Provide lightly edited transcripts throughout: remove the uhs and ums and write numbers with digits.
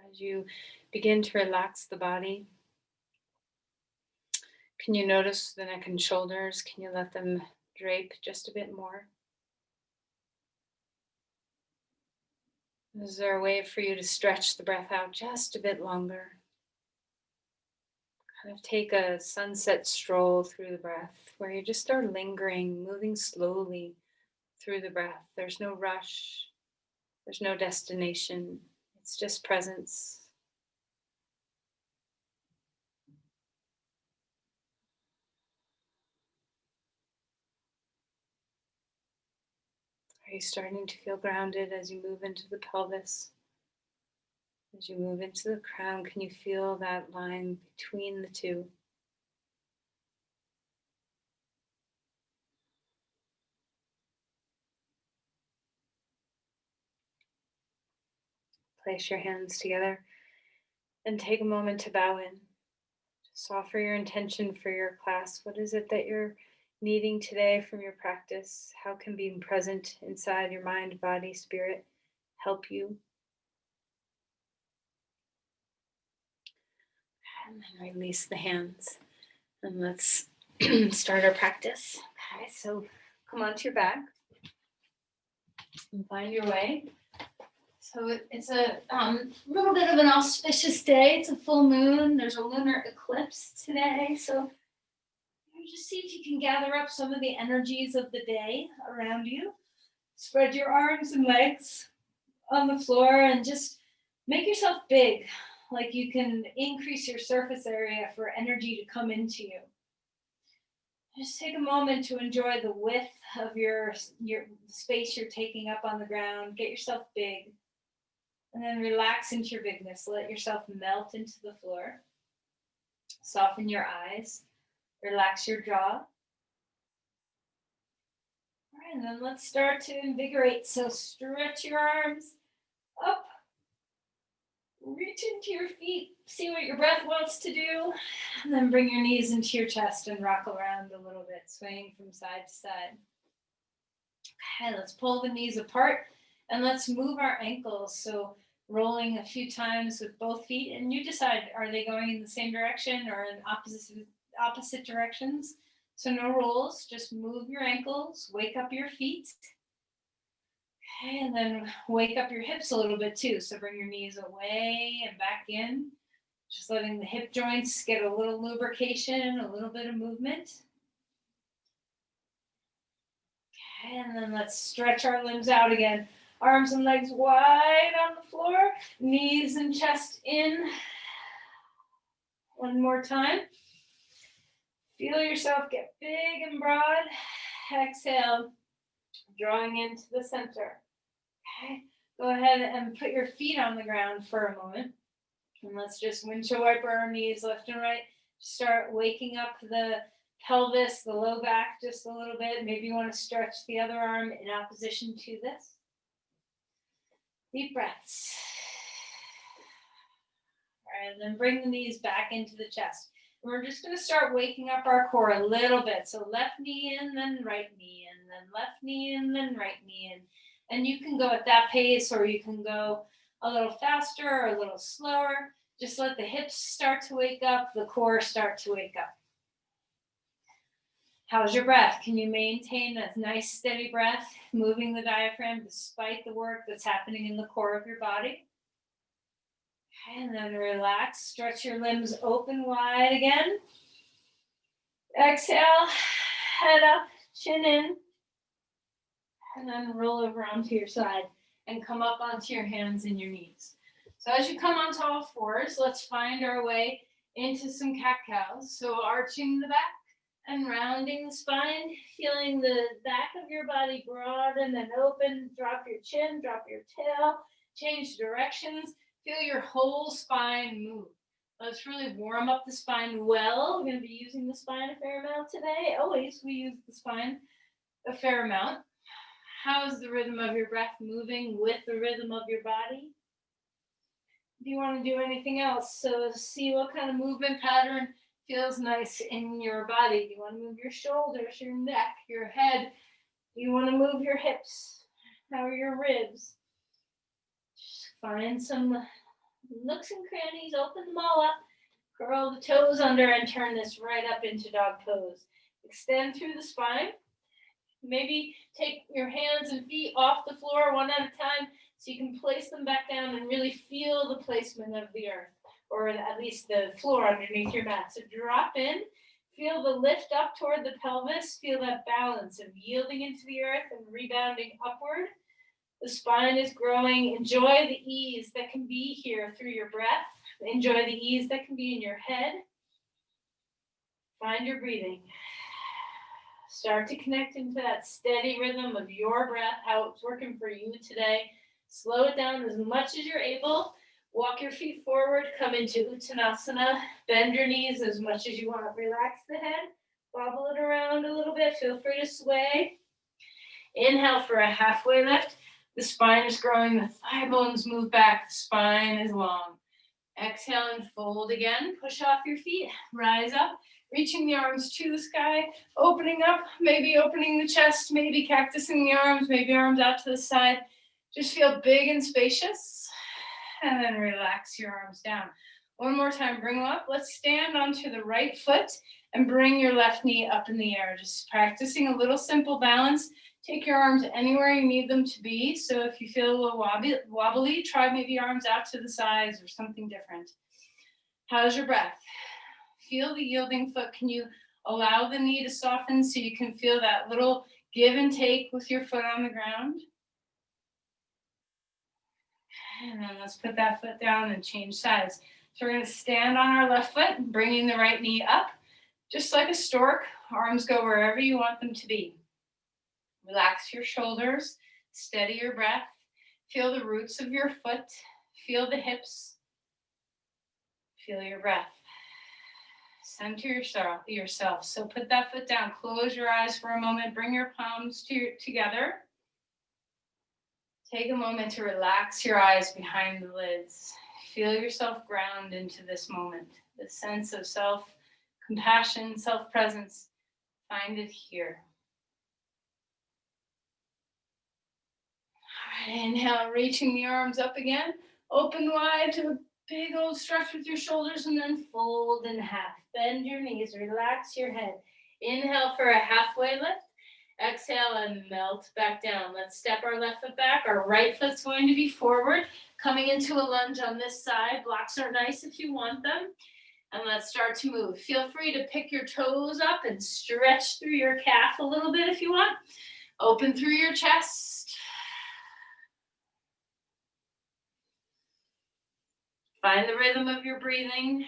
As you begin to relax the body, can you notice the neck and shoulders? Can you let them drape just a bit more? Is there a way for you to stretch the breath out just a bit longer? Kind of take a sunset stroll through the breath where you just are lingering, moving slowly through the breath. There's no rush, there's no destination, it's just presence. Are you starting to feel grounded as you move into the pelvis? As you move into the crown, can you feel that line between the two? Place your hands together and take a moment to bow in. Just offer your intention for your class. What is it that you're needing today from your practice? How can being present inside your mind, body, spirit help you? And then release the hands. And let's start our practice. Okay, so come onto your back and find your way. So it's a little bit of an auspicious day. It's a full moon. There's a lunar eclipse today. So just see if you can gather up some of the energies of the day around you. Spread your arms and legs on the floor and just make yourself big, like you can increase your surface area for energy to come into you. Just take a moment to enjoy the width of your space you're taking up on the ground. Get yourself big. And then relax into your bigness. Let yourself melt into the floor. Soften your eyes. Relax your jaw. All right, and then let's start to invigorate. So stretch your arms up. Reach into your feet. See what your breath wants to do. And then bring your knees into your chest and rock around a little bit, swaying from side to side. Okay, let's pull the knees apart and let's move our ankles. So rolling a few times with both feet, and you decide, are they going in the same direction or in opposite directions? So no rolls, just move your ankles, wake up your feet. Okay, and then wake up your hips a little bit too. So bring your knees away and back in, just letting the hip joints get a little lubrication, a little bit of movement. Okay, and then let's stretch our limbs out again. Arms and legs wide on the floor, knees and chest in. One more time. Feel yourself get big and broad. Exhale, drawing into the center. Okay, go ahead and put your feet on the ground for a moment. And let's just windshield wiper our knees left and right. Start waking up the pelvis, the low back just a little bit. Maybe you want to stretch the other arm in opposition to this. Deep breaths. All right, and then bring the knees back into the chest. And we're just going to start waking up our core a little bit. So left knee in, then right knee in, then left knee in, then right knee in. And you can go at that pace, or you can go a little faster or a little slower. Just let the hips start to wake up, the core start to wake up. How's your breath? Can you maintain a nice steady breath, moving the diaphragm despite the work that's happening in the core of your body? Okay, and then relax, stretch your limbs open wide again. Exhale, head up, chin in, and then roll over onto your side and come up onto your hands and your knees. So as you come onto all fours, let's find our way into some cat-cows. So arching the back and rounding the spine, feeling the back of your body broaden and open. Drop your chin, drop your tail, change directions. Feel your whole spine move. Let's really warm up the spine well. We're going to be using the spine a fair amount today. Always we use the spine a fair amount. How's the rhythm of your breath moving with the rhythm of your body? If you want to do anything else, so see what kind of movement pattern feels nice in your body. Do you want to move your shoulders, your neck, your head? Do you want to move your hips? How are your ribs? Just find some nooks and crannies, open them all up. Curl the toes under and turn this right up into dog pose. Extend through the spine. Maybe take your hands and feet off the floor one at a time so you can place them back down and really feel the placement of the earth, or at least the floor underneath your mat. So drop in, feel the lift up toward the pelvis, feel that balance of yielding into the earth and rebounding upward. The spine is growing. Enjoy the ease that can be here through your breath. Enjoy the ease that can be in your head. Find your breathing. Start to connect into that steady rhythm of your breath, how it's working for you today. Slow it down as much as you're able. Walk your feet forward, come into Uttanasana. Bend your knees as much as you want. Relax the head, bobble it around a little bit. Feel free to sway. Inhale for a halfway lift. The spine is growing, the thigh bones move back, the spine is long. Exhale and fold again. Push off your feet, rise up. Reaching the arms to the sky, opening up, maybe opening the chest, maybe cactusing the arms, maybe arms out to the side. Just feel big and spacious, and then relax your arms down. One more time, bring them up. Let's stand onto the right foot and bring your left knee up in the air. Just practicing a little simple balance. Take your arms anywhere you need them to be. So if you feel a little wobbly, try maybe arms out to the sides or something different. How's your breath? Feel the yielding foot. Can you allow the knee to soften so you can feel that little give and take with your foot on the ground? And then let's put that foot down and change sides. So we're going to stand on our left foot, bringing the right knee up. Just like a stork, arms go wherever you want them to be. Relax your shoulders, steady your breath. Feel the roots of your foot. Feel the hips. Feel your breath. Center yourself. So put that foot down. Close your eyes for a moment. Bring your palms together. Take a moment to relax your eyes behind the lids. Feel yourself ground into this moment. The sense of self-compassion, self-presence. Find it here. All right, inhale, reaching the arms up again. Open wide to a big old stretch with your shoulders and then fold in half. Bend your knees, relax your head. Inhale for a halfway lift. Exhale and melt back down. Let's step our left foot back. Our right foot's going to be forward. Coming into a lunge on this side. Blocks are nice if you want them. And let's start to move. Feel free to pick your toes up and stretch through your calf a little bit if you want. Open through your chest. Find the rhythm of your breathing.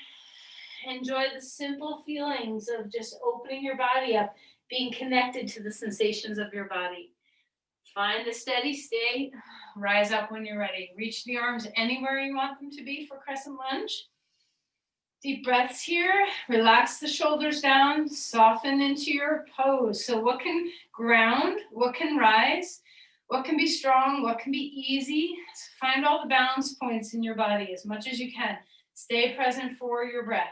Enjoy the simple feelings of just opening your body up, being connected to the sensations of your body. Find a steady state. Rise up when you're ready. Reach the arms anywhere you want them to be for crescent lunge. Deep breaths here. Relax the shoulders down. Soften into your pose. So what can ground? What can rise? What can be strong? What can be easy? Find all the balance points in your body as much as you can. Stay present for your breath.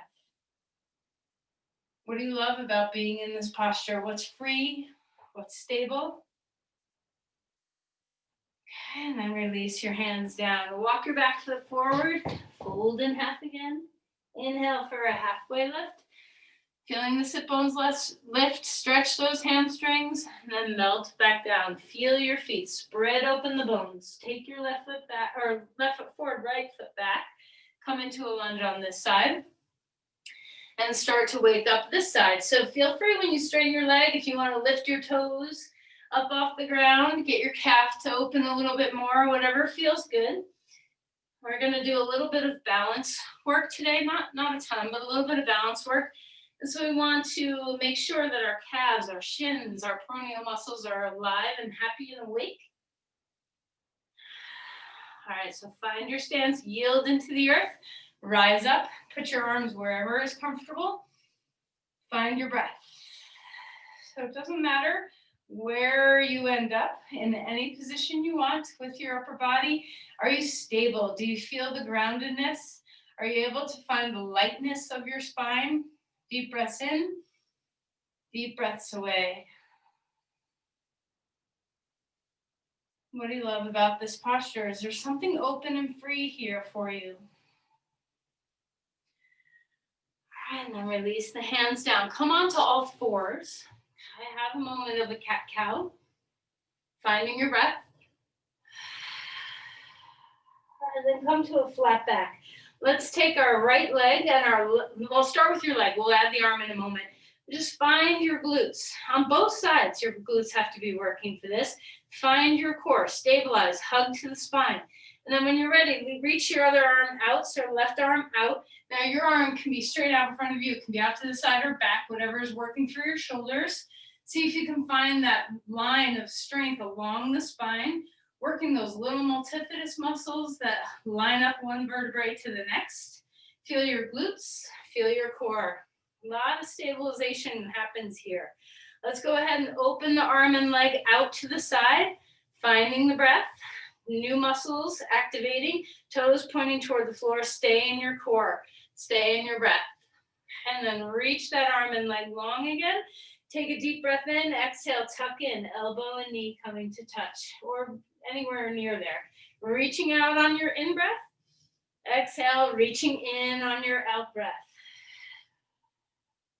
What do you love about being in this posture? What's free? What's stable? Okay, and then release your hands down. Walk your back foot forward. Fold in half again. Inhale for a halfway lift. Feeling the sit bones lift, stretch those hamstrings, and then melt back down. Feel your feet, spread open the bones. Take your left foot back, or left foot forward, right foot back. Come into a lunge on this side. And start to wake up this side. So feel free when you straighten your leg, if you want to lift your toes up off the ground, get your calf to open a little bit more, whatever feels good. We're going to do a little bit of balance work today, not a ton, but a little bit of balance work. And so we want to make sure that our calves, our shins, our peroneal muscles are alive and happy and awake. All right, so find your stance, yield into the earth, rise up, put your arms wherever is comfortable. Find your breath. So it doesn't matter where you end up, in any position you want with your upper body. Are you stable? Do you feel the groundedness? Are you able to find the lightness of your spine? Deep breaths in, deep breaths away. What do you love about this posture? Is there something open and free here for you? And then release the hands down. Come onto all fours. Okay, have a moment of a cat-cow. Finding your breath. And then come to a flat back. Let's take our right leg and we'll start with your leg. We'll add the arm in a moment. Just find your glutes. On both sides, your glutes have to be working for this. Find your core, stabilize, hug to the spine. And then when you're ready, reach your other arm out, so left arm out. Now your arm can be straight out in front of you. It can be out to the side or back, whatever is working for your shoulders. See if you can find that line of strength along the spine, working those little multifidus muscles that line up one vertebrae to the next. Feel your glutes, feel your core. A lot of stabilization happens here. Let's go ahead and open the arm and leg out to the side, finding the breath. New muscles activating, toes pointing toward the floor. Stay in your core, stay in your breath. And then reach that arm and leg long again. Take a deep breath in, exhale, tuck in, elbow and knee coming to touch or anywhere near there. Reaching out on your in-breath. Exhale, reaching in on your out-breath.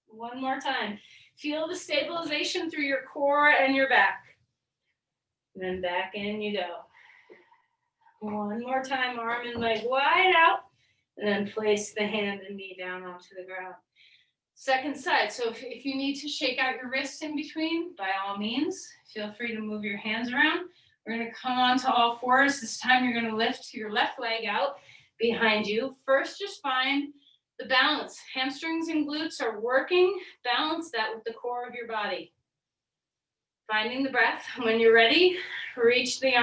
One more time. Feel the stabilization through your core and your back. And then back in you go. One more time, arm and leg wide out. And then place the hand and knee down onto the ground. Second side, so if you need to shake out your wrists in between, by all means, feel free to move your hands around. We're gonna come onto all fours. This time you're gonna lift your left leg out behind you. First, just find the balance. Hamstrings and glutes are working. Balance that with the core of your body. Finding the breath. When you're ready, reach the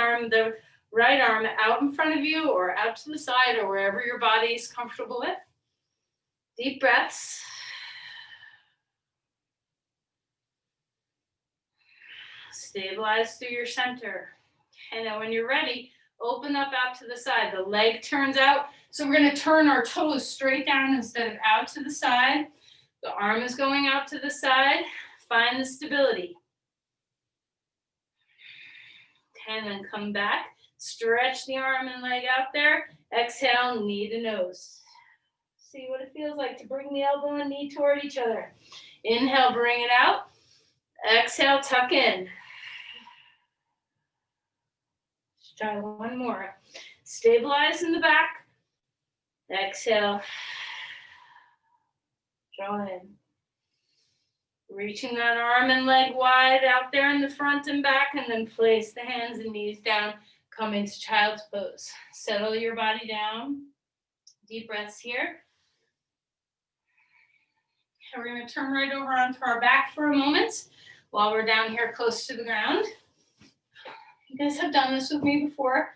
right arm out in front of you or out to the side or wherever your body is comfortable with. Deep breaths. Stabilize through your center. And now when you're ready, open up out to the side. The leg turns out. So we're going to turn our toes straight down instead of out to the side. The arm is going out to the side. Find the stability. And then come back. Stretch the arm and leg out there. Exhale, knee to nose. See what it feels like to bring the elbow and knee toward each other. Inhale, bring it out. Exhale, tuck in. Let's try one more. Stabilize in the back. Exhale. Draw in. Reaching that arm and leg wide out there in the front and back, and then place the hands and knees down. Come into child's pose. Settle your body down. Deep breaths here. And we're going to turn right over onto our back for a moment while we're down here close to the ground. You guys have done this with me before.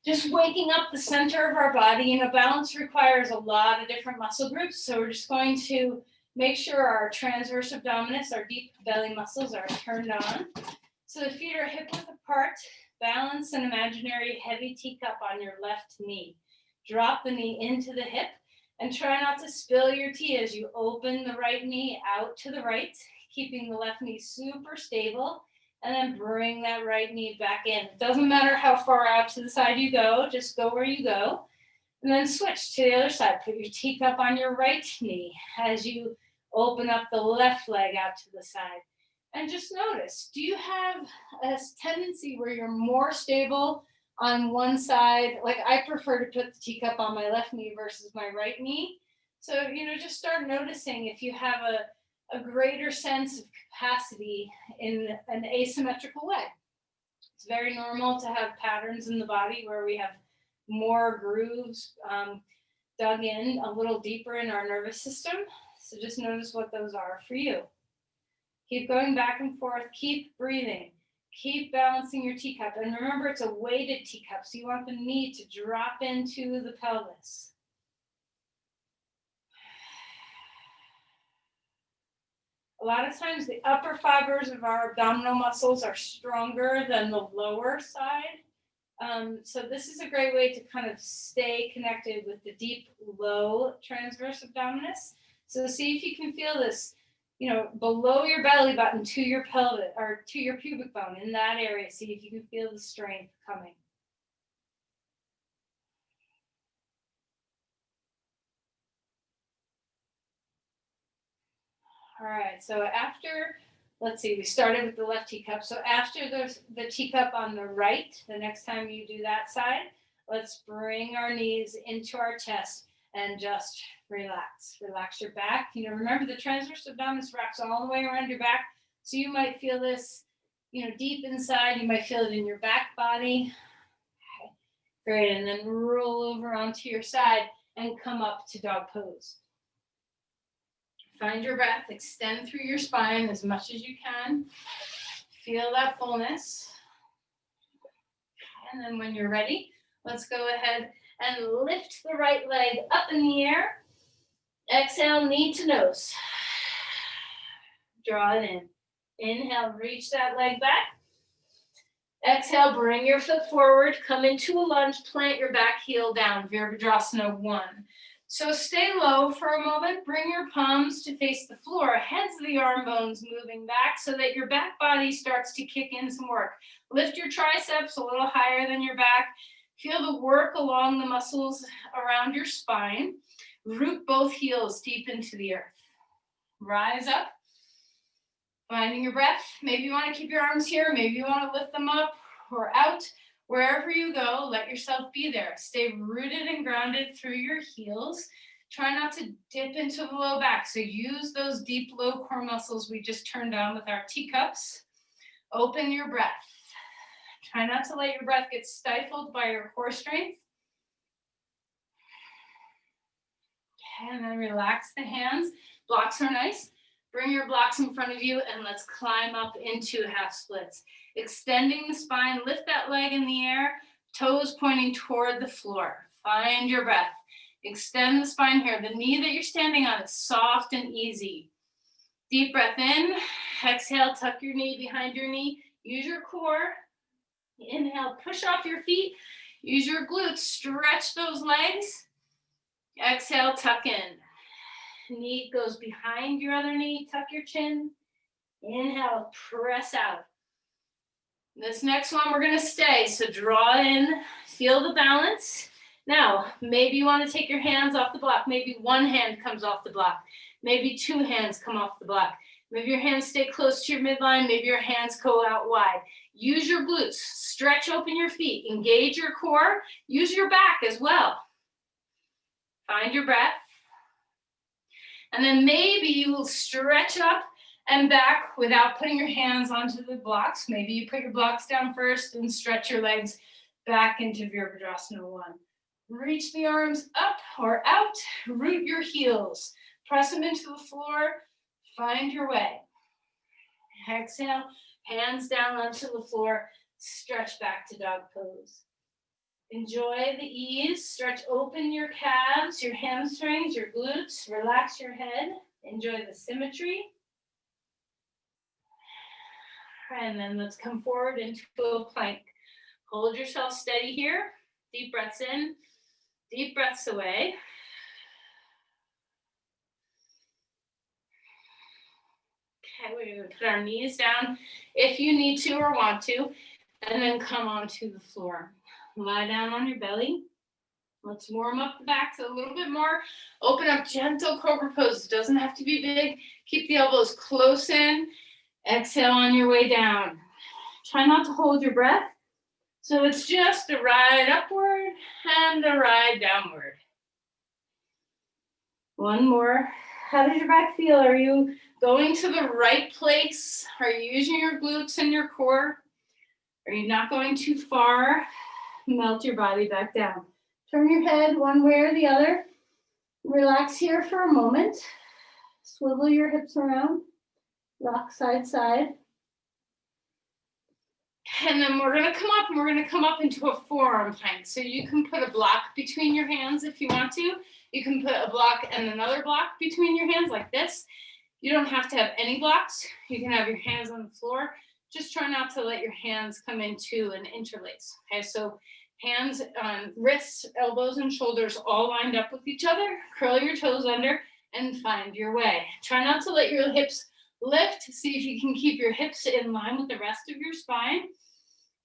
Just waking up the center of our body. You know, balance requires a lot of different muscle groups. So we're just going to make sure our transverse abdominis, our deep belly muscles are turned on. So the feet are hip width apart. Balance an imaginary heavy teacup on your left knee. Drop the knee into the hip and try not to spill your tea as you open the right knee out to the right, keeping the left knee super stable, and then bring that right knee back in. It doesn't matter how far out to the side you go, just go where you go. And then switch to the other side. Put your teacup on your right knee as you open up the left leg out to the side. And just notice, do you have a tendency where you're more stable on one side? Like I prefer to put the teacup on my left knee versus my right knee. So, you know, just start noticing if you have a greater sense of capacity in an asymmetrical way. It's very normal to have patterns in the body where we have more grooves dug in a little deeper in our nervous system. So just notice what those are for you. Keep going back and forth. Keep breathing. Keep balancing your teacup. And remember, it's a weighted teacup, so you want the knee to drop into the pelvis. A lot of times the upper fibers of our abdominal muscles are stronger than the lower side. So this is a great way to kind of stay connected with the deep, low transverse abdominis. So see if you can feel this, you know, below your belly button to your pelvis or to your pubic bone in that area. See if you can feel the strength coming. All right, so after, let's see, we started with the left teacup. So after the teacup on the right, the next time you do that side, let's bring our knees into our chest and just relax. Relax your back. You know, remember the transverse abdominis wraps all the way around your back. So you might feel this, you know, deep inside. You might feel it in your back body. Okay. Great, and then roll over onto your side and come up to dog pose. Find your breath, extend through your spine as much as you can. Feel that fullness. And then when you're ready, let's go ahead and lift the right leg up in the air. Exhale, knee to nose. Draw it in. Inhale, reach that leg back. Exhale, bring your foot forward, come into a lunge, plant your back heel down, Virabhadrasana 1. So stay low for a moment, bring your palms to face the floor, heads of the arm bones moving back so that your back body starts to kick in some work. Lift your triceps a little higher than your back. Feel the work along the muscles around your spine. Root both heels deep into the earth. Rise up, finding your breath. Maybe you want to keep your arms here, maybe you want to lift them up or out. Wherever you go, let yourself be there. Stay rooted and grounded through your heels. Try not to dip into the low back. So use those deep low core muscles we just turned on with our teacups. Open your breath. Try not to let your breath get stifled by your core strength. Okay, and then relax the hands. Blocks are nice. Bring your blocks in front of you and let's climb up into half splits. Extending the spine, lift that leg in the air, toes pointing toward the floor. Find your breath. Extend the spine here. The knee that you're standing on is soft and easy. Deep breath in. Exhale, tuck your knee behind your knee. Use your core. Inhale, push off your feet. Use your glutes. Stretch those legs. Exhale, tuck in. Knee goes behind your other knee. Tuck your chin. Inhale, press out. This next one, we're going to stay. So draw in, feel the balance. Now, maybe you want to take your hands off the block. Maybe one hand comes off the block. Maybe two hands come off the block. Maybe your hands stay close to your midline. Maybe your hands go out wide. Use your glutes. Stretch open your feet. Engage your core. Use your back as well. Find your breath. And then maybe you will stretch up and back without putting your hands onto the blocks. Maybe you put your blocks down first and stretch your legs back into Virabhadrasana 1. Reach the arms up or out. Root your heels. Press them into the floor. Find your way. Exhale, hands down onto the floor. Stretch back to dog pose. Enjoy the ease. Stretch open your calves, your hamstrings, your glutes. Relax your head. Enjoy the symmetry. And then let's come forward into a plank. Hold yourself steady here. Deep breaths in, deep breaths away. Okay, we're going to put our knees down if you need to or want to, and then come onto the floor. Lie down on your belly. Let's warm up the back a little bit more. Open up gentle cobra pose. It doesn't have to be big. Keep the elbows close in. Exhale on your way down. Try not to hold your breath. So it's just a ride upward and a ride downward. One more. How does your back feel? Are you going to the right place? Are you using your glutes and your core? Are you not going too far? Melt your body back down. Turn your head one way or the other. Relax here for a moment. Swivel your hips around. Rock side side. And then we're going to come up and we're going to come up into a forearm plank. So you can put a block between your hands if you want to. You can put a block and another block between your hands like this. You don't have to have any blocks. You can have your hands on the floor. Just try not to let your hands come into an interlace. Okay, so hands on wrists, elbows, and shoulders all lined up with each other. Curl your toes under and find your way. Try not to let your hips lift. See if you can keep your hips in line with the rest of your spine.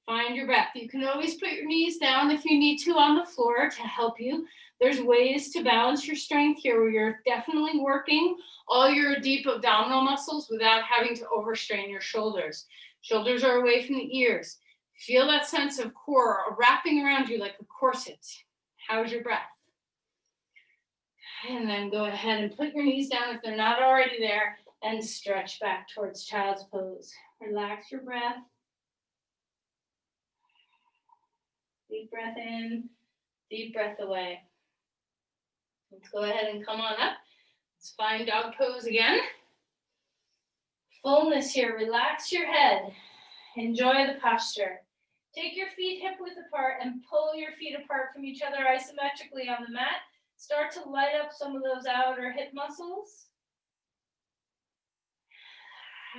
Find your breath. You can always put your knees down if you need to on the floor to help you. There's ways to balance your strength here where you're definitely working all your deep abdominal muscles without having to overstrain your shoulders. Shoulders are away from the ears. Feel that sense of core wrapping around you like a corset. How's your breath? And then go ahead and put your knees down if they're not already there and stretch back towards child's pose. Relax your breath. Deep breath in, deep breath away. Let's go ahead and come on up. Let's find dog pose again. Fullness here, relax your head. Enjoy the posture. Take your feet hip width apart and pull your feet apart from each other isometrically on the mat. Start to light up some of those outer hip muscles.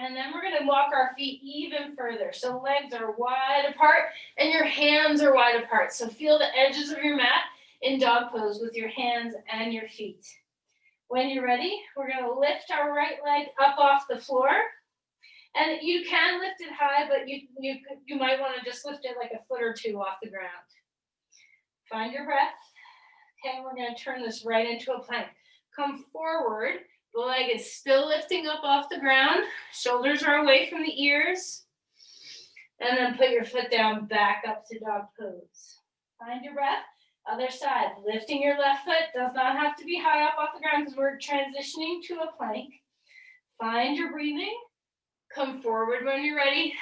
And then we're going to walk our feet even further. So legs are wide apart and your hands are wide apart. So feel the edges of your mat in dog pose with your hands and your feet. When you're ready, we're going to lift our right leg up off the floor. And you can lift it high, but you might want to just lift it like a foot or two off the ground. Find your breath. Okay, we're going to turn this right into a plank. Come forward. The leg is still lifting up off the ground. Shoulders are away from the ears. And then put your foot down, back up to dog pose. Find your breath. Other side. Lifting your left foot. Does not have to be high up off the ground because we're transitioning to a plank. Find your breathing. Come forward when you're ready.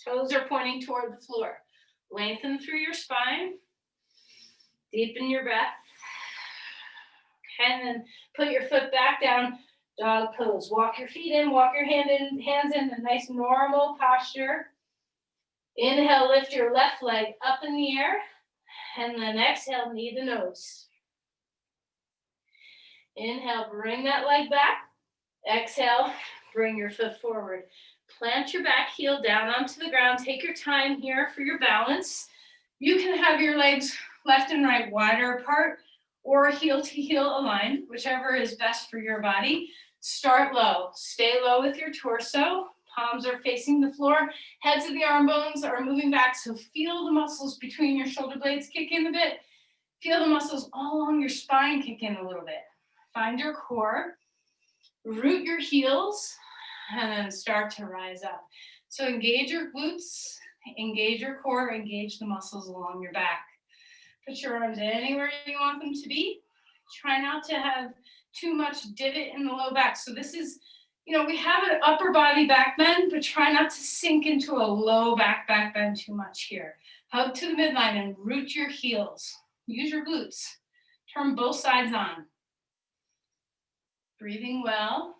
Toes are pointing toward the floor. Lengthen through your spine. Deepen your breath. And then put your foot back down, dog pose. Walk your feet in, walk your hands in, a nice normal posture. Inhale, lift your left leg up in the air, and then exhale, knee to nose. Inhale, bring that leg back. Exhale, bring your foot forward. Plant your back heel down onto the ground. Take your time here for your balance. You can have your legs left and right wider apart, or heel to heel aligned, whichever is best for your body. Start low. Stay low with your torso. Palms are facing the floor. Heads of the arm bones are moving back, so feel the muscles between your shoulder blades kick in a bit. Feel the muscles all along your spine kick in a little bit. Find your core. Root your heels, and then start to rise up. So engage your glutes, engage your core, engage the muscles along your back. Put your arms anywhere you want them to be. Try not to have too much divot in the low back. So this is, we have an upper body back bend, but try not to sink into a low back bend too much here. Hug to the midline and root your heels. Use your glutes. Turn both sides on. Breathing well.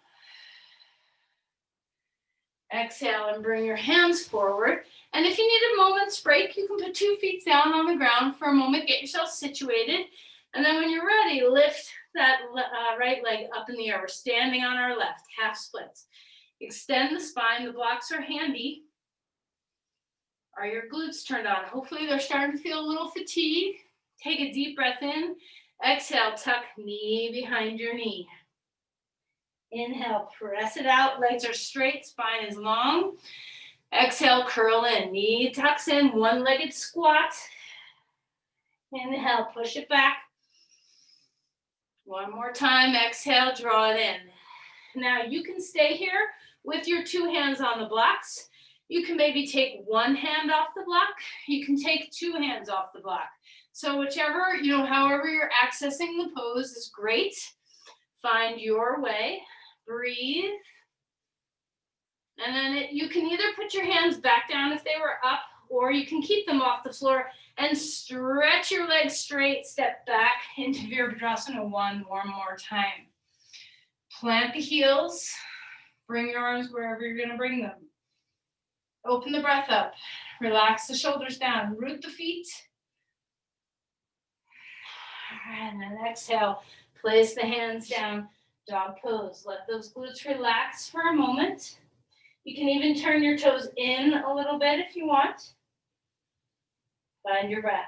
Exhale and bring your hands forward. And if you need a moment's break, you can put 2 feet down on the ground for a moment, get yourself situated. And then when you're ready, lift that right leg up in the air. We're standing on our left, half splits. Extend the spine, the blocks are handy. Are your glutes turned on? Hopefully they're starting to feel a little fatigue. Take a deep breath in. Exhale, tuck knee behind your knee. Inhale, press it out. Legs are straight, spine is long. Exhale, curl in. Knee tucks in, one-legged squat. Inhale, push it back. One more time. Exhale, draw it in. Now you can stay here with your 2 hands on the blocks. You can maybe take 1 hand off the block. You can take 2 hands off the block. So whichever, however you're accessing the pose is great. Find your way. Breathe. And then you can either put your hands back down if they were up, or you can keep them off the floor and stretch your legs straight, step back into Virabhadrasana one more time. Plant the heels, bring your arms wherever you're gonna bring them. Open the breath up, relax the shoulders down, root the feet. And then exhale, place the hands down, dog pose. Let those glutes relax for a moment. You can even turn your toes in a little bit if you want. Find your breath.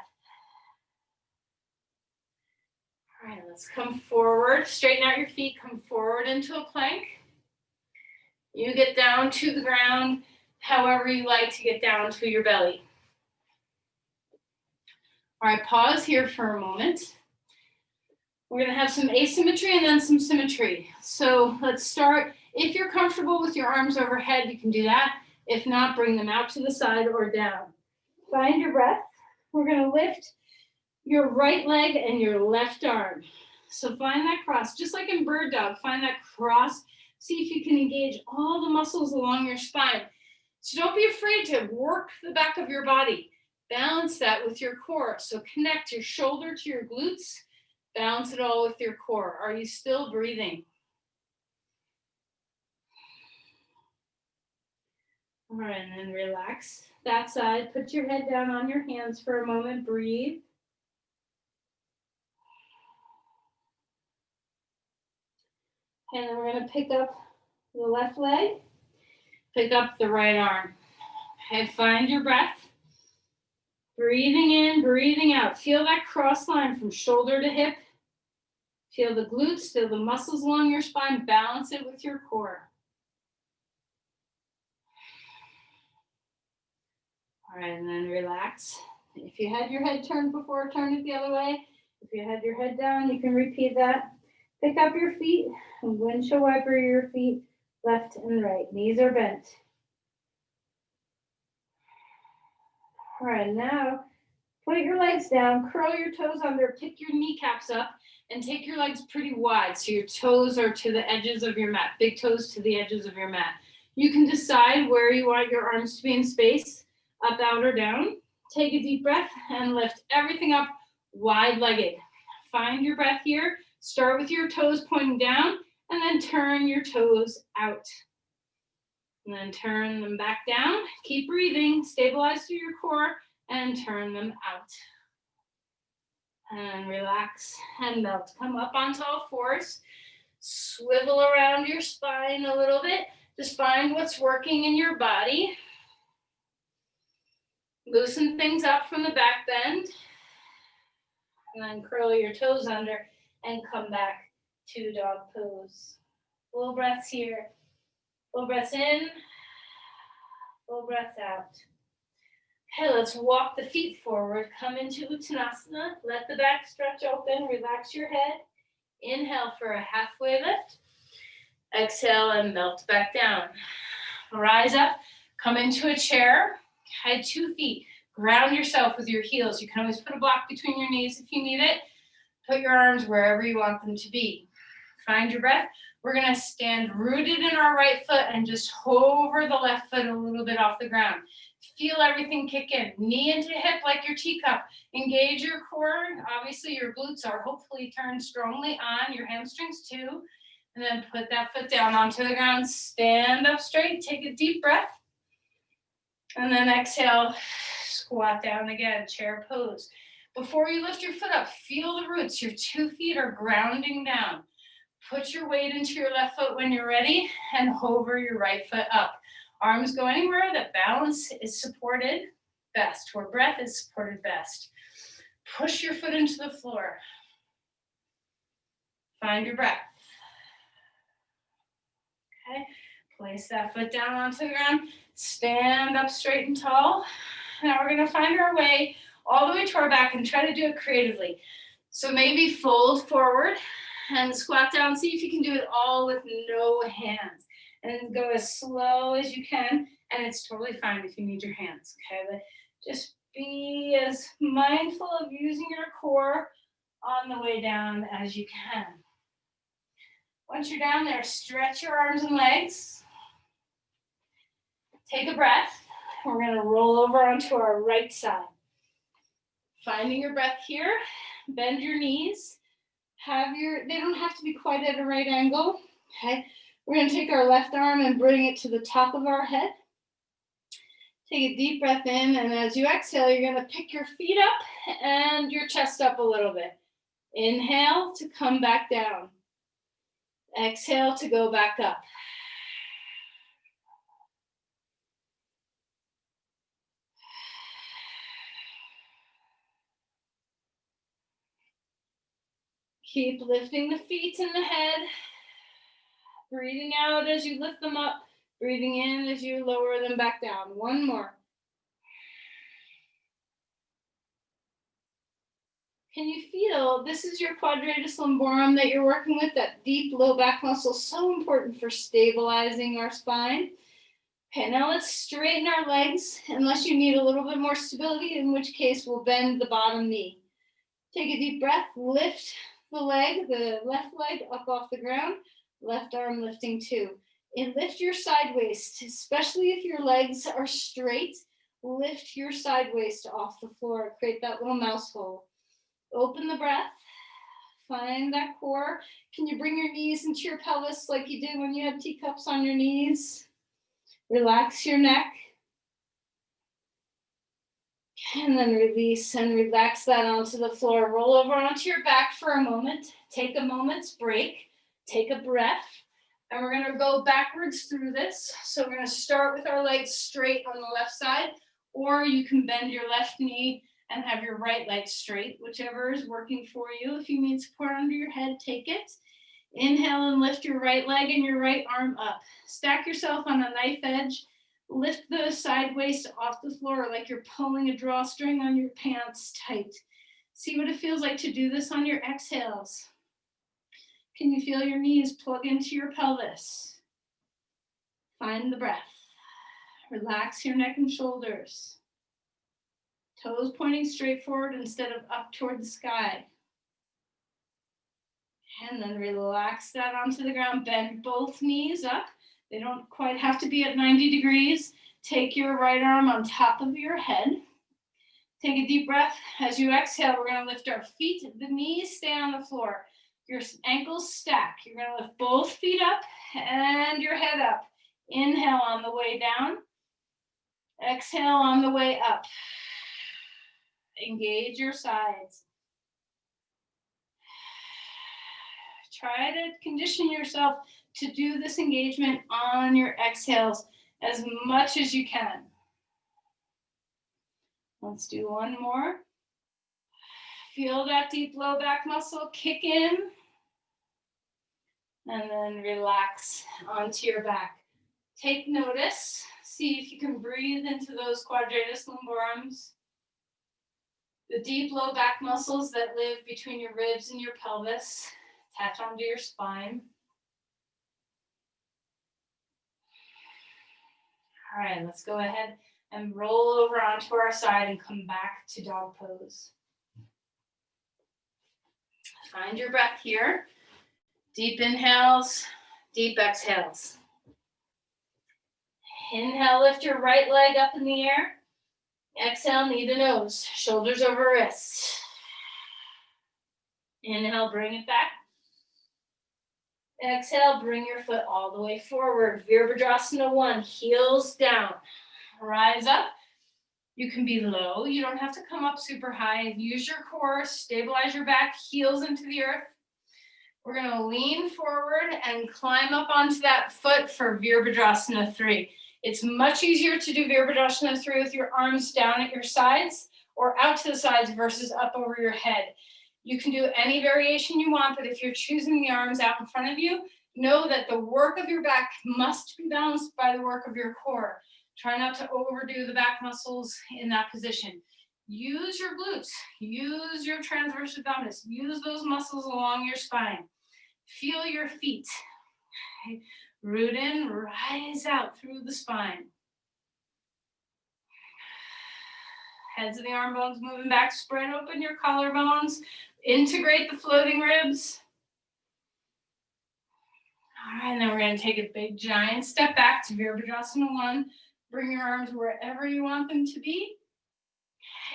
All right, let's come forward. Straighten out your feet, come forward into a plank. You get down to the ground however you like to get down to your belly. All right, pause here for a moment. We're gonna have some asymmetry and then some symmetry. So let's start. If you're comfortable with your arms overhead, you can do that. If not, bring them out to the side or down. Find your breath. We're gonna lift your right leg and your left arm. So find that cross, just like in bird dog, find that cross. See if you can engage all the muscles along your spine. So don't be afraid to work the back of your body. Balance that with your core. So connect your shoulder to your glutes. Balance it all with your core. Are you still breathing? All right, and then relax that side. Put your head down on your hands for a moment. Breathe. And then we're going to pick up the left leg, pick up the right arm. Okay, find your breath. Breathing in, breathing out. Feel that cross line from shoulder to hip. Feel the glutes, feel the muscles along your spine. Balance it with your core. All right, and then relax. If you had your head turned before, turn it the other way. If you had your head down, you can repeat that. Pick up your feet and windshield wiper your feet left and right. Knees are bent. All right, now put your legs down, curl your toes under, pick your kneecaps up, and take your legs pretty wide so your toes are to the edges of your mat, big toes to the edges of your mat. You can decide where you want your arms to be in space, up, out, or down. Take a deep breath and lift everything up wide-legged. Find your breath here. Start with your toes pointing down, and then turn your toes out. And then turn them back down. Keep breathing, stabilize through your core, and turn them out. And relax and melt. Come up onto all fours. Swivel around your spine a little bit. Just find what's working in your body. Loosen things up from the back bend. And then curl your toes under and come back to dog pose. Full breaths here. Full breaths in. Full breaths out. Okay, let's walk the feet forward. Come into Uttanasana. Let the back stretch open. Relax your head. Inhale for a halfway lift. Exhale and melt back down. Rise up. Come into a chair. Head 2 feet. Ground yourself with your heels. You can always put a block between your knees if you need it. Put your arms wherever you want them to be. Find your breath. We're going to stand rooted in our right foot and just hover the left foot a little bit off the ground. Feel everything kick in. Knee into hip like your teacup. Engage your core. Obviously, your glutes are hopefully turned strongly on. Your hamstrings too. And then put that foot down onto the ground. Stand up straight. Take a deep breath. And then exhale. Squat down again. Chair pose. Before you lift your foot up, feel the roots. Your 2 feet are grounding down. Put your weight into your left foot when you're ready and hover your right foot up. Arms go anywhere that balance is supported best, where breath is supported best. Push your foot into the floor. Find your breath. Okay, place that foot down onto the ground. Stand up straight and tall. Now we're gonna find our way all the way to our back and try to do it creatively. So maybe fold forward and squat down. See if you can do it all with no hands. And go as slow as you can. And it's totally fine if you need your hands, okay? But just be as mindful of using your core on the way down as you can. Once you're down there, stretch your arms and legs. Take a breath. We're gonna roll over onto our right side. Finding your breath here, bend your knees. They don't have to be quite at a right angle, okay? We're gonna take our left arm and bring it to the top of our head. Take a deep breath in, and as you exhale, you're gonna pick your feet up and your chest up a little bit. Inhale to come back down. Exhale to go back up. Keep lifting the feet and the head. Breathing out as you lift them up. Breathing in as you lower them back down. One more. Can you feel, this is your quadratus lumborum that you're working with, that deep low back muscle, so important for stabilizing our spine. Okay, now let's straighten our legs, unless you need a little bit more stability, in which case we'll bend the bottom knee. Take a deep breath, lift the leg, the left leg up off the ground, left arm lifting too. And lift your side waist, especially if your legs are straight, lift your side waist off the floor, create that little mouse hole. Open the breath, find that core. Can you bring your knees into your pelvis like you did when you had teacups on your knees? Relax your neck. And then release and relax that onto the floor. Roll over onto your back for a moment. Take a moment's break. Take a breath. And we're going to go backwards through this. So we're going to start with our legs straight on the left side, or you can bend your left knee and have your right leg straight, whichever is working for you. If you need support under your head, take it. Inhale and lift your right leg and your right arm up. Stack yourself on a knife edge. Lift the side waist off the floor like you're pulling a drawstring on your pants tight. See what it feels like to do this on your exhales. Can you feel your knees plug into your pelvis? Find the breath. Relax your neck and shoulders. Toes pointing straight forward instead of up toward the sky. And then relax that onto the ground. Bend both knees up. They don't quite have to be at 90 degrees. Take your right arm on top of your head. Take a deep breath. As you exhale, we're going to lift our feet. The knees stay on the floor. Your ankles stack. You're going to lift both feet up and your head up. Inhale on the way down. Exhale on the way up. Engage your sides. Try to condition yourself to do this engagement on your exhales as much as you can. Let's do one more. Feel that deep low back muscle kick in. And then relax onto your back. Take notice. See if you can breathe into those quadratus lumborums. The deep low back muscles that live between your ribs and your pelvis. Attach onto your spine. All right, let's go ahead and roll over onto our side and come back to dog pose. Find your breath here. Deep inhales, deep exhales. Inhale, lift your right leg up in the air. Exhale, knee to nose, shoulders over wrists. Inhale, bring it back. Exhale, bring your foot all the way forward. Virabhadrasana 1, heels down. Rise up. You can be low. You don't have to come up super high. Use your core, stabilize your back, heels into the earth. We're going to lean forward and climb up onto that foot for Virabhadrasana 3. It's much easier to do Virabhadrasana 3 with your arms down at your sides or out to the sides versus up over your head. You can do any variation you want, but if you're choosing the arms out in front of you, know that the work of your back must be balanced by the work of your core. Try not to overdo the back muscles in that position. Use your glutes, use your transverse abdominis, use those muscles along your spine. Feel your feet. Okay. Root in, rise out through the spine. Heads of the arm bones moving back, spread open your collarbones. Integrate the floating ribs. All right, and then we're going to take a big giant step back to Virabhadrasana 1. Bring your arms wherever you want them to be.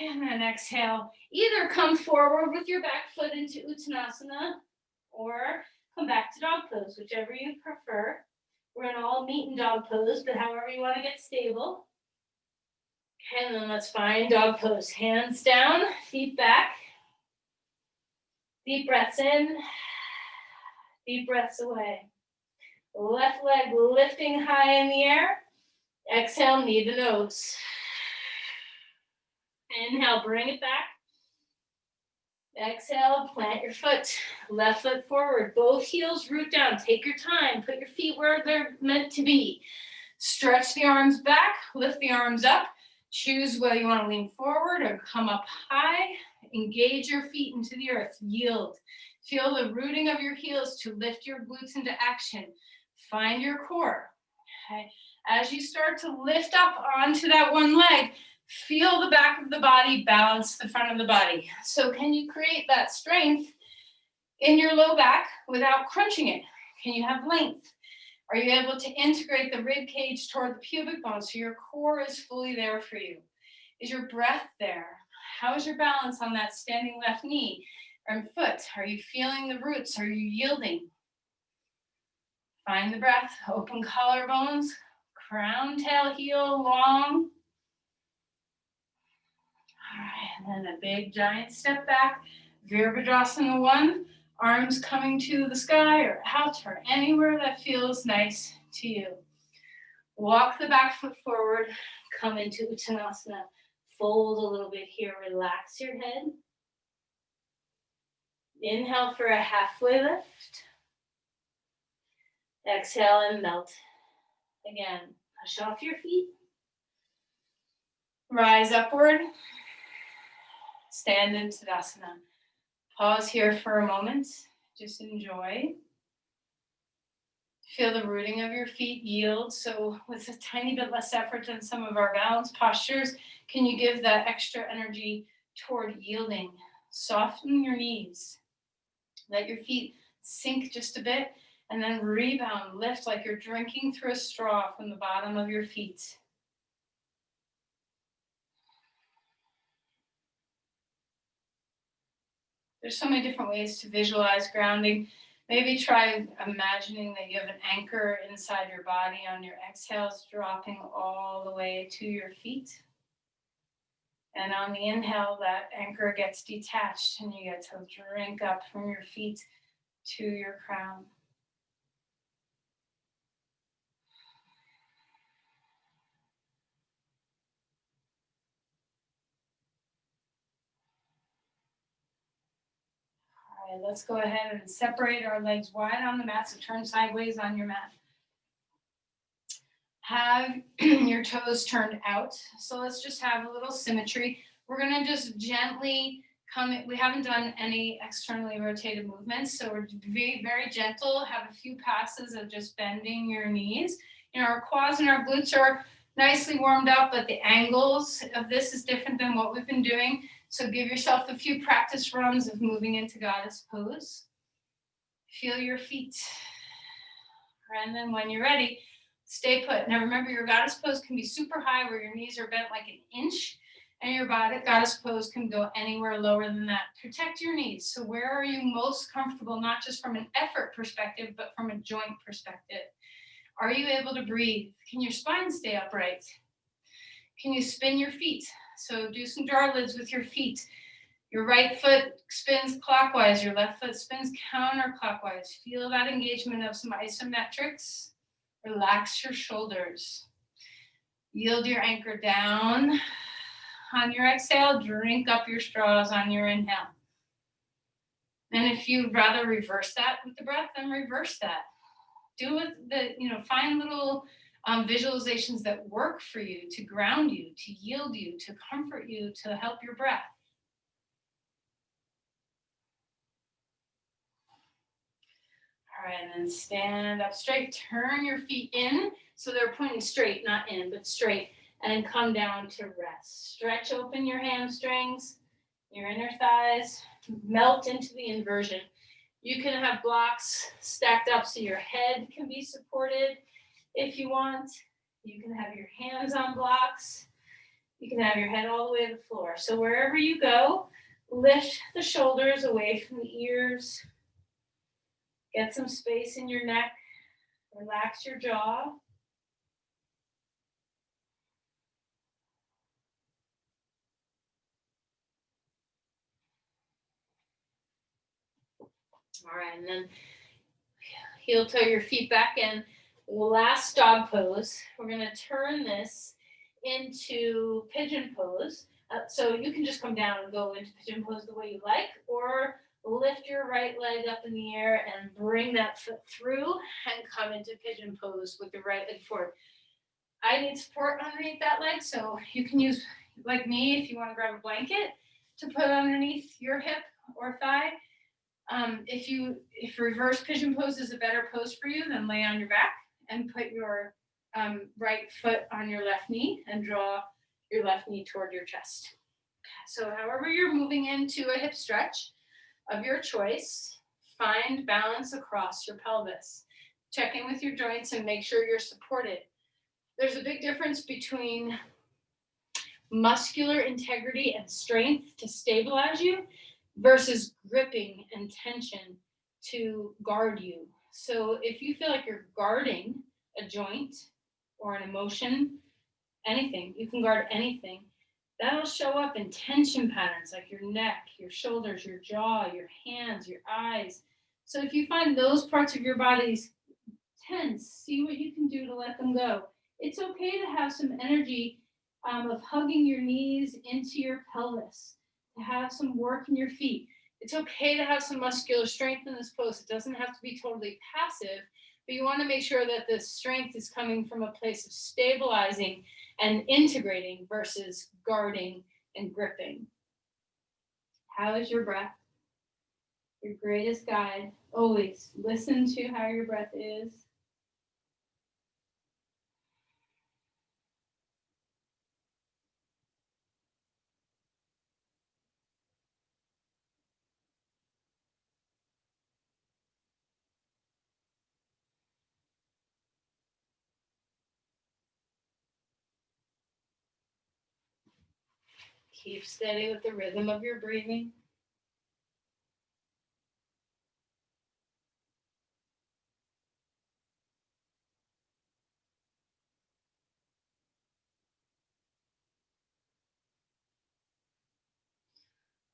And then exhale. Either come forward with your back foot into Uttanasana or come back to dog pose, whichever you prefer. We're going to all meet in dog pose, but however you want to get stable. Okay, and then let's find dog pose. Hands down, feet back. Deep breaths in, deep breaths away. Left leg lifting high in the air. Exhale, knee to nose. Inhale, bring it back. Exhale, plant your foot. Left foot forward. Both heels root down. Take your time. Put your feet where they're meant to be. Stretch the arms back. Lift the arms up. Choose whether you want to lean forward or come up high. Engage your feet into the earth. Yield. Feel the rooting of your heels to lift your glutes into action. Find your core. Okay. As you start to lift up onto that one leg, feel the back of the body balance the front of the body. So can you create that strength in your low back without crunching it? Can you have length? Are you able to integrate the rib cage toward the pubic bone so your core is fully there for you? Is your breath there? How is your balance on that standing left knee and foot? Are you feeling the roots? Are you yielding? Find the breath. Open collarbones. Crown, tail, heel, long. All right, and then a big giant step back. Virabhadrasana 1. Arms coming to the sky or out or anywhere that feels nice to you. Walk the back foot forward. Come into Uttanasana. Fold a little bit here. Relax your head. Inhale for a halfway lift. Exhale and melt. Again, push off your feet. Rise upward. Stand in Tadasana. Pause here for a moment. Just enjoy. Feel the rooting of your feet yield. So with a tiny bit less effort than some of our balance postures, can you give that extra energy toward yielding? Soften your knees. Let your feet sink just a bit and then rebound. Lift like you're drinking through a straw from the bottom of your feet. There's so many different ways to visualize grounding. Maybe try imagining that you have an anchor inside your body on your exhales, dropping all the way to your feet. And on the inhale, that anchor gets detached and you get to drink up from your feet to your crown. All right, let's go ahead and separate our legs wide on the mat, so turn sideways on your mat. Have your toes turned out. So let's just have a little symmetry. We're gonna just gently come in. We haven't done any externally rotated movements, so we're very, very gentle. Have a few passes of just bending your knees. You know, our quads and our glutes are nicely warmed up, but the angles of this is different than what we've been doing. So give yourself a few practice runs of moving into goddess pose. Feel your feet. And then when you're ready, stay put. Now remember, your goddess pose can be super high where your knees are bent like an inch, and your goddess pose can go anywhere lower than that. Protect your knees. So where are you most comfortable, not just from an effort perspective, but from a joint perspective? Are you able to breathe? Can your spine stay upright? Can you spin your feet? So do some jar lids with your feet. Your right foot spins clockwise, your left foot spins counterclockwise. Feel that engagement of some isometrics. Relax your shoulders. Yield your anchor down. On your exhale, drink up your straws on your inhale. And if you'd rather reverse that with the breath, then reverse that. Do it, find little visualizations that work for you to ground you, to yield you, to comfort you, to help your breath. All right, and then stand up straight. Turn your feet in so they're pointing straight, not in, but straight. And then come down to rest. Stretch open your hamstrings, your inner thighs. Melt into the inversion. You can have blocks stacked up so your head can be supported if you want. You can have your hands on blocks. You can have your head all the way to the floor. So wherever you go, lift the shoulders away from the ears. Get some space in your neck. Relax your jaw. All right, and then heel toe your feet back in. Last dog pose. We're going to turn this into pigeon pose. So you can just come down and go into pigeon pose the way you like, or lift your right leg up in the air and bring that foot through and come into pigeon pose with the right leg forward. I need support underneath that leg, so you can use, like me, if you want to grab a blanket to put underneath your hip or thigh. If reverse pigeon pose is a better pose for you, then lay on your back and put your right foot on your left knee and draw your left knee toward your chest. So however you're moving into a hip stretch of your choice, find balance across your pelvis. Check in with your joints and make sure you're supported. There's a big difference between muscular integrity and strength to stabilize you versus gripping and tension to guard you. So if you feel like you're guarding a joint or an emotion, anything, you can guard anything. That'll show up in tension patterns like your neck, your shoulders, your jaw, your hands, your eyes. So if you find those parts of your bodies tense, see what you can do to let them go. It's okay to have some energy of hugging your knees into your pelvis, to have some work in your feet. It's okay to have some muscular strength in this pose. It doesn't have to be totally passive, but you want to make sure that the strength is coming from a place of stabilizing and integrating versus guarding and gripping. How is your breath? Your greatest guide. Always listen to how your breath is. Keep steady with the rhythm of your breathing.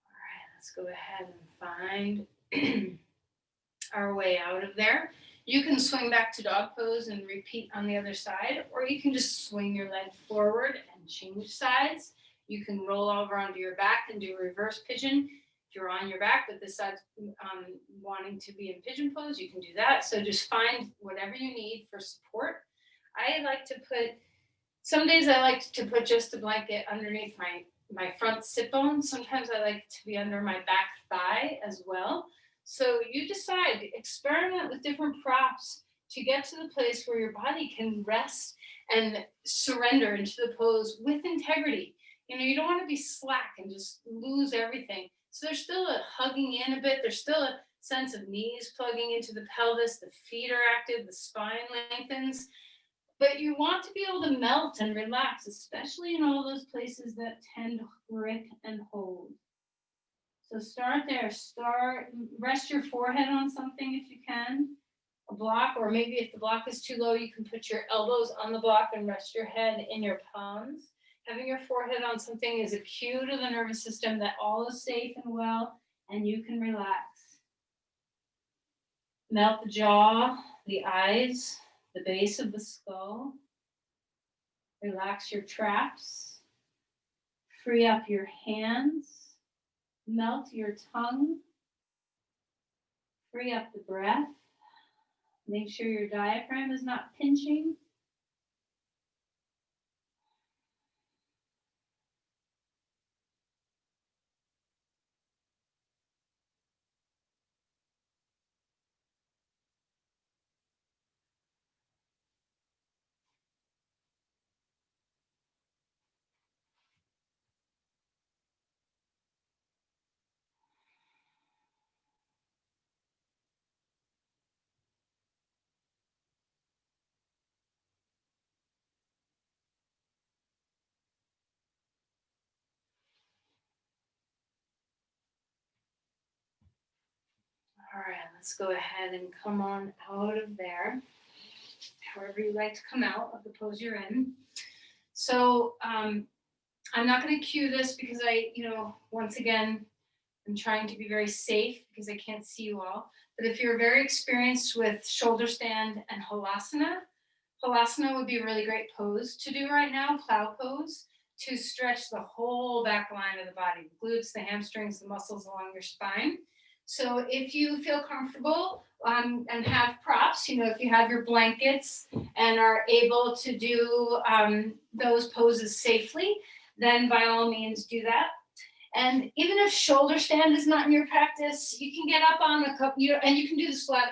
All right, let's go ahead and find our way out of there. You can swing back to dog pose and repeat on the other side, or you can just swing your leg forward and change sides. You can roll over onto your back and do reverse pigeon. If you're on your back, but this side's wanting to be in pigeon pose, you can do that. So just find whatever you need for support. I like to put, some days I like to put just a blanket underneath my front sit bone. Sometimes I like to be under my back thigh as well. So you decide, experiment with different props to get to the place where your body can rest and surrender into the pose with integrity. You don't want to be slack and just lose everything. So there's still a hugging in a bit. There's still a sense of knees plugging into the pelvis. The feet are active. The spine lengthens. But you want to be able to melt and relax, especially in all those places that tend to grip and hold. So start there. Rest your forehead on something if you can, a block, or maybe if the block is too low, you can put your elbows on the block and rest your head in your palms. Having your forehead on something is a cue to the nervous system that all is safe and well, and you can relax. Melt the jaw, the eyes, the base of the skull. Relax your traps. Free up your hands. Melt your tongue. Free up the breath. Make sure your diaphragm is not pinching. All right, let's go ahead and come on out of there. However you like to come out of the pose you're in. So I'm not going to cue this because once again, I'm trying to be very safe because I can't see you all. But if you're very experienced with shoulder stand and Halasana would be a really great pose to do right now, plow pose, to stretch the whole back line of the body, the glutes, the hamstrings, the muscles along your spine. So if you feel comfortable and have props, if you have your blankets and are able to do those poses safely, then by all means do that. And even if shoulder stand is not in your practice, you can get up on a couple, and you can do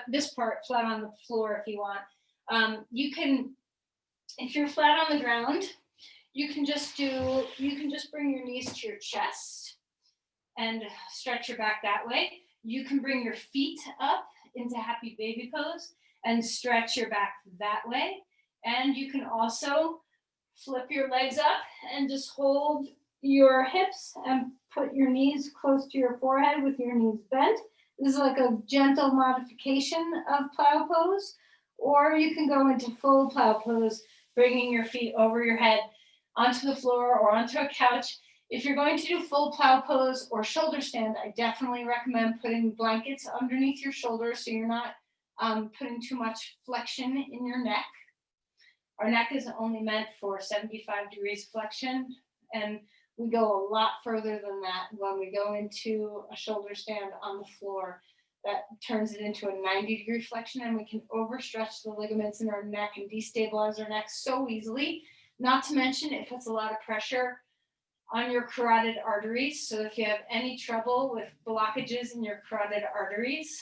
this part flat on the floor if you want. You can, if you're flat on the ground, you can just bring your knees to your chest and stretch your back that way. You can bring your feet up into happy baby pose and stretch your back that way. And you can also flip your legs up and just hold your hips and put your knees close to your forehead with your knees bent. This is like a gentle modification of plow pose. Or you can go into full plow pose, bringing your feet over your head onto the floor or onto a couch. If you're going to do full plow pose or shoulder stand, I definitely recommend putting blankets underneath your shoulders so you're not putting too much flexion in your neck. Our neck is only meant for 75 degrees flexion, and we go a lot further than that when we go into a shoulder stand on the floor. That turns it into a 90-degree flexion, and we can overstretch the ligaments in our neck and destabilize our neck so easily. Not to mention, it puts a lot of pressure on your carotid arteries. So if you have any trouble with blockages in your carotid arteries,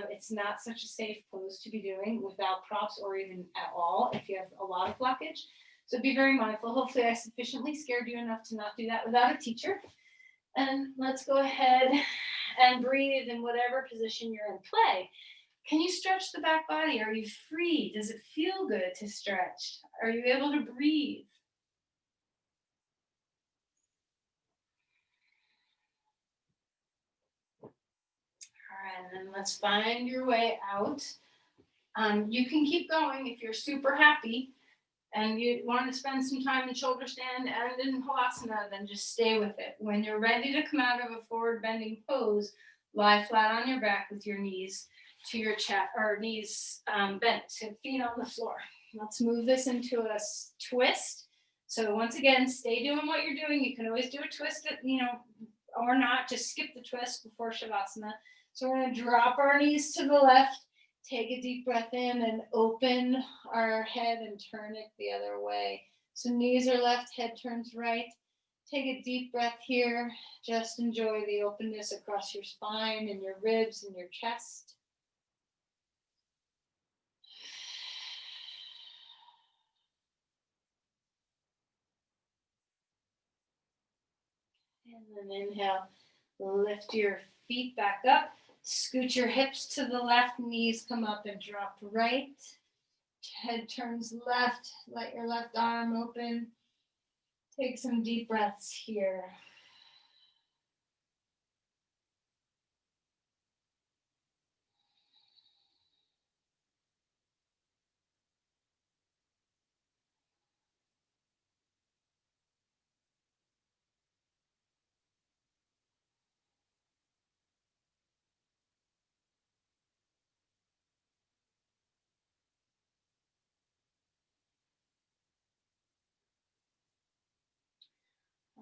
it's not such a safe pose to be doing without props or even at all if you have a lot of blockage. So be very mindful. Hopefully I sufficiently scared you enough to not do that without a teacher. And let's go ahead and breathe in whatever position you're in. Play. Can you stretch the back body? Are you free? Does it feel good to stretch? Are you able to breathe? All right, and then let's find your way out. You can keep going if you're super happy and you want to spend some time in shoulder stand and in Halasana, then just stay with it. When you're ready to come out of a forward bending pose, lie flat on your back with your knees to your chest, or knees bent, to feet on the floor. Let's move this into a twist. So once again, stay doing what you're doing. You can always do a twist, or not, just skip the twist before Shavasana. So we're going to drop our knees to the left, take a deep breath in and open our head and turn it the other way. So knees are left, head turns right. Take a deep breath here. Just enjoy the openness across your spine and your ribs and your chest. And then inhale, lift your feet back up. Scoot your hips to the left, knees come up and drop right. Head turns left, let your left arm open. Take some deep breaths here.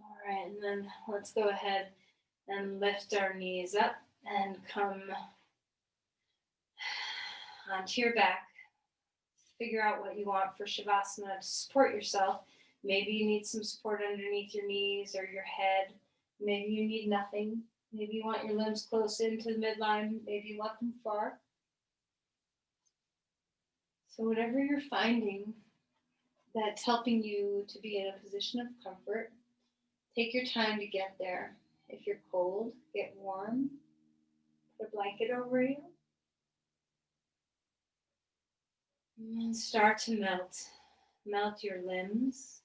All right, and then let's go ahead and lift our knees up and come onto your back. Figure out what you want for Shavasana to support yourself. Maybe you need some support underneath your knees or your head. Maybe you need nothing. Maybe you want your limbs close into the midline. Maybe you want them far. So whatever you're finding that's helping you to be in a position of comfort, take your time to get there. If you're cold, get warm. Put a blanket over you. And start to melt. Melt your limbs.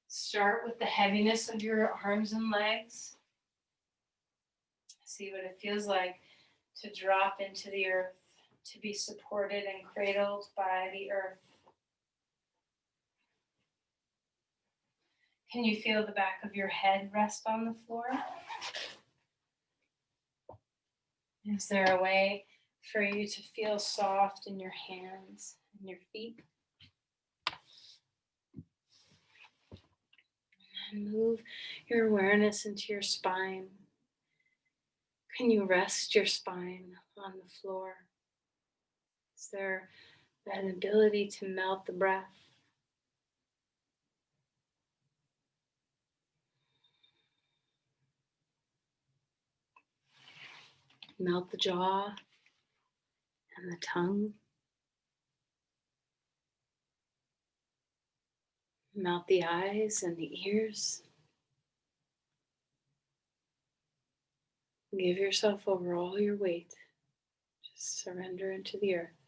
Start with the heaviness of your arms and legs. See what it feels like to drop into the earth, to be supported and cradled by the earth. Can you feel the back of your head rest on the floor? Is there a way for you to feel soft in your hands and your feet? And move your awareness into your spine. Can you rest your spine on the floor? Is there an ability to melt the breath? Melt the jaw and the tongue. Melt the eyes and the ears. Give yourself over all your weight. Just surrender into the earth.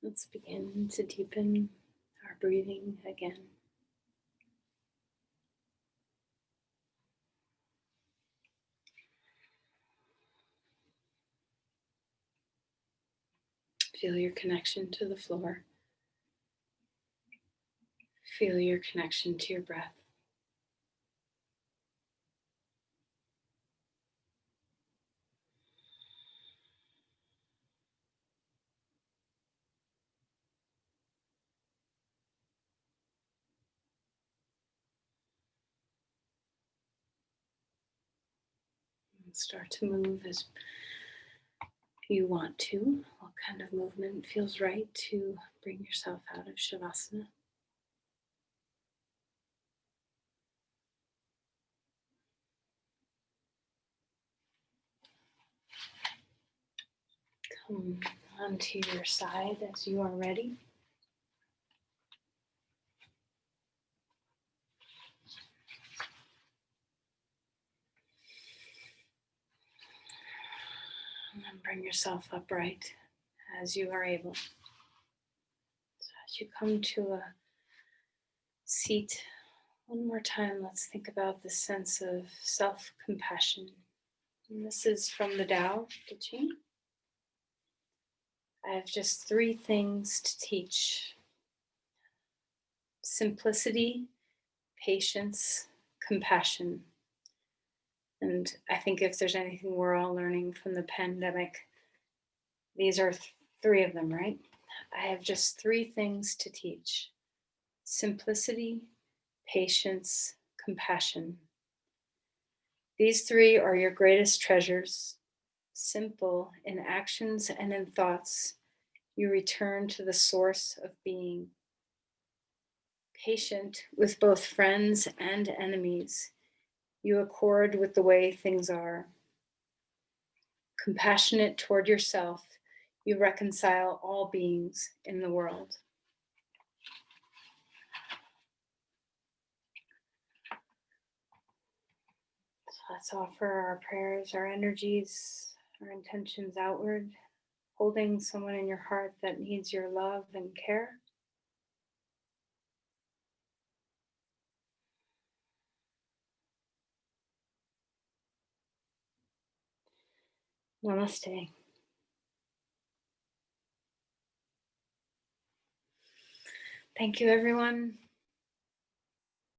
Let's begin to deepen our breathing again. Feel your connection to the floor. Feel your connection to your breath. Start to move as you want to. What kind of movement feels right to bring yourself out of Shavasana? Come onto your side as you are ready. And then bring yourself upright as you are able. So as you come to a seat, one more time, let's think about the sense of self-compassion. And this is from the Tao Te Ching. I have just 3 things to teach: simplicity, patience, compassion. And I think if there's anything we're all learning from the pandemic, these are 3 of them, right? I have just 3 things to teach: simplicity, patience, compassion. These 3 are your greatest treasures. Simple in actions and in thoughts, you return to the source of being. Patient with both friends and enemies, you accord with the way things are. Compassionate toward yourself, you reconcile all beings in the world. So let's offer our prayers, our energies, our intentions outward, holding someone in your heart that needs your love and care. Namaste. Thank you, everyone.